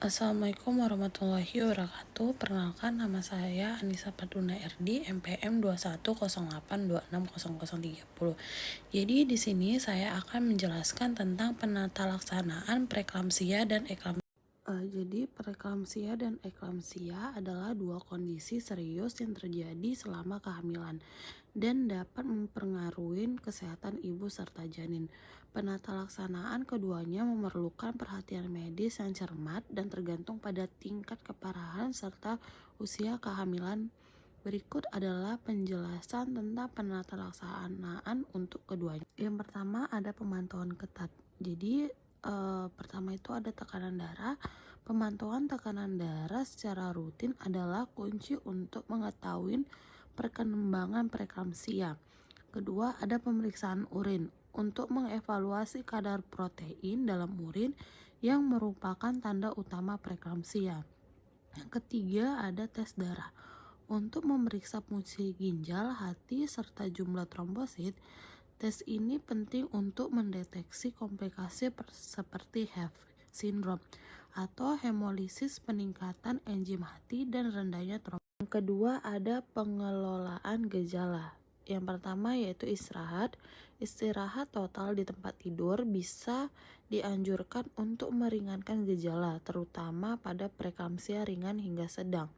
Assalamualaikum warahmatullahi wabarakatuh. Perkenalkan, nama saya Anissa Paduna RD, MPM 2108260030. Jadi di sini saya akan menjelaskan tentang penatalaksanaan preeklamsia dan eklamsia. Jadi preeklamsia dan eklamsia adalah dua kondisi serius yang terjadi selama kehamilan dan dapat mempengaruhi kesehatan ibu serta janin. Penatalaksanaan keduanya memerlukan perhatian medis yang cermat dan tergantung pada tingkat keparahan serta usia kehamilan. Berikut adalah penjelasan tentang penatalaksanaan untuk keduanya. Yang pertama ada pemantauan ketat. Jadi pertama itu ada tekanan darah. Pemantauan tekanan darah secara rutin adalah kunci untuk mengetahui perkembangan preeklamsia. Kedua, ada pemeriksaan urin untuk mengevaluasi kadar protein dalam urin yang merupakan tanda utama preeklamsia. Yang ketiga, ada tes darah untuk memeriksa fungsi ginjal, hati, serta jumlah trombosit. Tes ini penting untuk mendeteksi komplikasi seperti HEV syndrome atau hemolisis, peningkatan enzim hati, dan rendahnya trombosit. Yang kedua ada pengelolaan gejala. Yang pertama yaitu istirahat. Istirahat total di tempat tidur bisa dianjurkan untuk meringankan gejala, terutama pada preeklamsia ringan hingga sedang.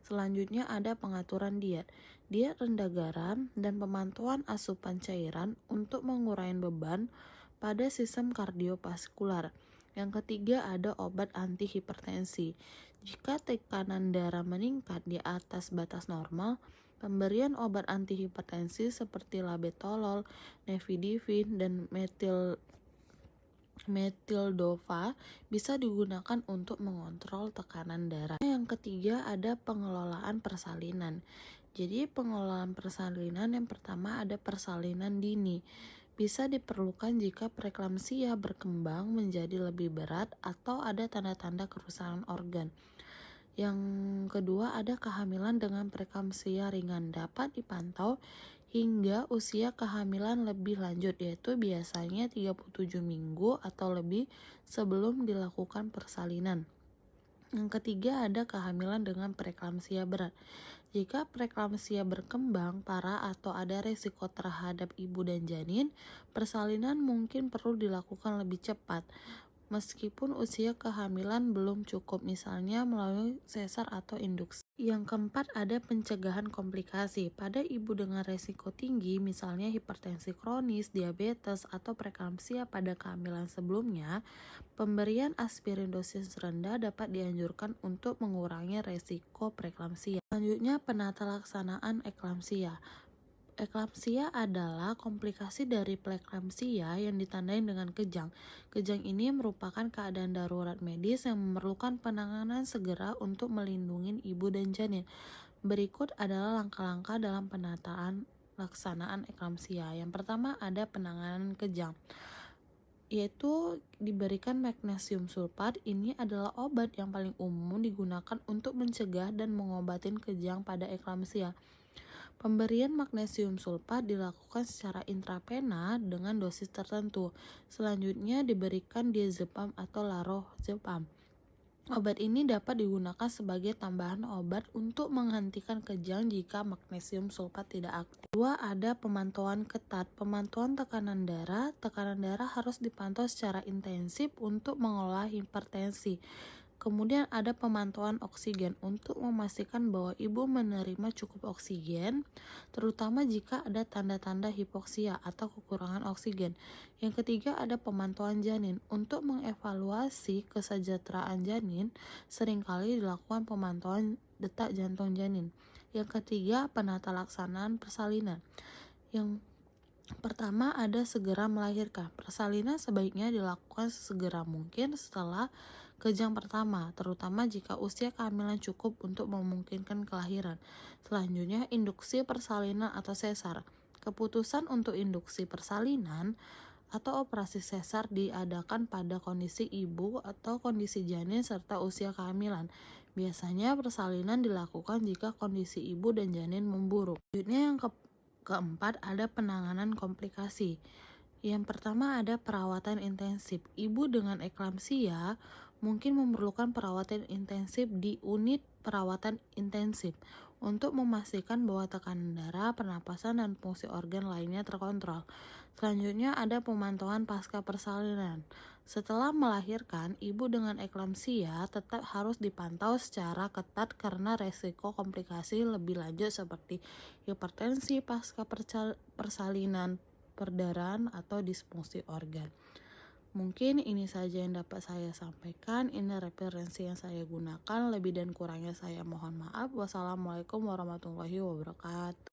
Selanjutnya ada pengaturan diet. Diet rendah garam dan pemantauan asupan cairan untuk mengurangi beban pada sistem kardiovaskular. Yang ketiga ada obat anti hipertensi. Jika tekanan darah meningkat di atas batas normal, pemberian obat anti hipertensi seperti labetalol, nefidivin, dan metildova bisa digunakan untuk mengontrol tekanan darah. Yang ketiga ada pengelolaan persalinan. Jadi pengelolaan persalinan yang pertama ada persalinan dini. Bisa diperlukan jika preeklamsia berkembang menjadi lebih berat atau ada tanda-tanda kerusakan organ. Yang kedua ada kehamilan dengan preeklamsia ringan, dapat dipantau hingga usia kehamilan lebih lanjut, yaitu biasanya 37 minggu atau lebih sebelum dilakukan persalinan. Yang ketiga ada kehamilan dengan preeklamsia berat. Jika preeklamsia berkembang parah atau ada resiko terhadap ibu dan janin, persalinan mungkin perlu dilakukan lebih cepat meskipun usia kehamilan belum cukup, misalnya melalui sesar atau induksi. Yang keempat ada pencegahan komplikasi. Pada ibu dengan resiko tinggi, misalnya hipertensi kronis, diabetes, atau preeklamsia pada kehamilan sebelumnya, pemberian aspirin dosis rendah dapat dianjurkan untuk mengurangi resiko preeklamsia. Selanjutnya penatalaksanaan eklamsia. Eklamsia adalah komplikasi dari preeklamsia yang ditandai dengan kejang. Kejang ini merupakan keadaan darurat medis yang memerlukan penanganan segera untuk melindungi ibu dan janin. Berikut adalah langkah-langkah dalam penataan laksanaan eklamsia. Yang pertama ada penanganan kejang, yaitu diberikan magnesium sulfat. Ini adalah obat yang paling umum digunakan untuk mencegah dan mengobati kejang pada eklamsia. Pemberian magnesium sulfat dilakukan secara intravena dengan dosis tertentu. Selanjutnya diberikan diazepam atau laroxepam. Obat ini dapat digunakan sebagai tambahan obat untuk menghentikan kejang jika magnesium sulfat tidak aktif. Kedua, ada pemantauan ketat. Pemantauan tekanan darah. Tekanan darah harus dipantau secara intensif untuk mengolah hipertensi. Kemudian ada pemantauan oksigen untuk memastikan bahwa ibu menerima cukup oksigen, terutama jika ada tanda-tanda hipoksia atau kekurangan oksigen. Yang ketiga ada pemantauan janin. Untuk mengevaluasi kesejahteraan janin, seringkali dilakukan pemantauan detak jantung janin. Yang ketiga penatalaksanaan persalinan. Yang pertama ada segera melahirkan. Persalinan sebaiknya dilakukan sesegera mungkin setelah kejang pertama, terutama jika usia kehamilan cukup untuk memungkinkan kelahiran. Selanjutnya induksi persalinan atau sesar. Keputusan untuk induksi persalinan atau operasi sesar diadakan pada kondisi ibu atau kondisi janin serta usia kehamilan. Biasanya persalinan dilakukan jika kondisi ibu dan janin memburuk. Selanjutnya yang keempat ada penanganan komplikasi. Yang pertama ada perawatan intensif. Ibu dengan eklamsia mungkin memerlukan perawatan intensif di unit perawatan intensif untuk memastikan bahwa tekanan darah, pernapasan, dan fungsi organ lainnya terkontrol. Selanjutnya ada pemantauan pasca persalinan. Setelah melahirkan, ibu dengan eklamsia tetap harus dipantau secara ketat karena resiko komplikasi lebih lanjut seperti hipertensi pasca persalinan, perdarahan, atau disfungsi organ. Mungkin ini saja yang dapat saya sampaikan. Ini referensi yang saya gunakan. Lebih dan kurangnya saya mohon maaf. Wassalamualaikum warahmatullahi wabarakatuh.